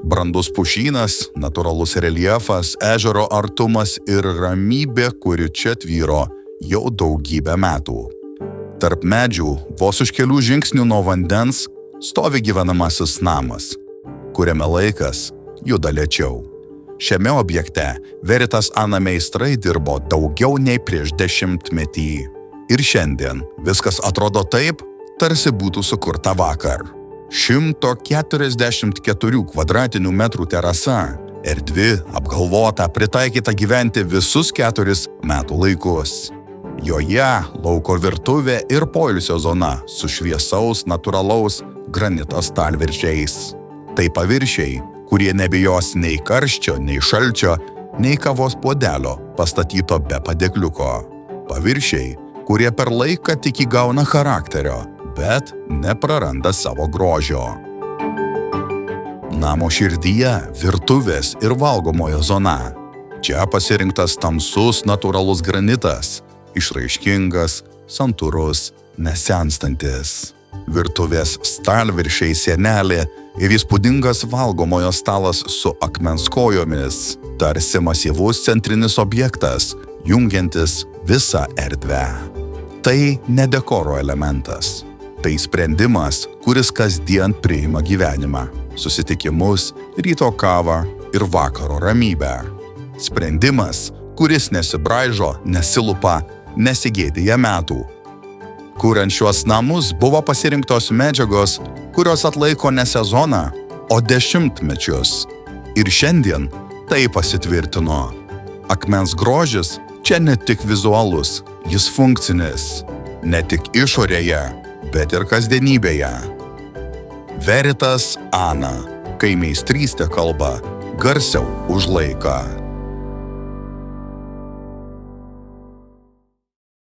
Brandus pušynas, natūralus reljefas, ežero artumas ir ramybė, kuri čia tvyro jau daugybę metų. Tarp medžių, vos už kelių žingsnių nuo vandens, stovi gyvenamasis namas, kuriame laikas juda lėčiau. Šiame objekte Veritas Ana meistrai dirbo daugiau nei prieš 10-metį. Ir šiandien viskas atrodo taip, tarsi būtų sukurta vakar. 144 kvadratinių metrų terasa, erdvi, apgalvota, pritaikyta gyventi visus 4 metų laikus. Joje lauko virtuvė ir poilsio zona su šviesaus, natūralaus granito stalviršiais. Tai paviršiai, kurie nebijos nei karščio, nei šalčio, nei kavos puodelio pastatyto be padėkliuko. Paviršiai, kurie per laiką tik įgauna charakterio, bet nepraranda savo grožio. Namo širdyje virtuvės ir valgomojo zona. Čia pasirinktas tamsus natūralus granitas, išraiškingas, santūrus, nesenstantis. Virtuvės stalviršiai sienelė ir įspūdingas valgomojo stalas su akmens kojomis, tarsi masyvus centrinis objektas, jungiantis visą erdvę. Tai ne dekoro elementas. Tai sprendimas, kuris kasdien priima gyvenimą, susitikimus, ryto kavą ir vakaro ramybę. Sprendimas, kuris nesibraižo, nesilupa, nesigėdija metų. Kuriant šiuos namus buvo pasirinktos medžiagos, kurios atlaiko ne sezoną, o 10-mečius. Ir šiandien tai pasitvirtino. Akmens grožis čia ne tik vizualus, jis funkcinis. Ne tik išorėje, bet ir kasdienybėje. Veritas Ana, kai meistrystė kalba garsiau už laiką.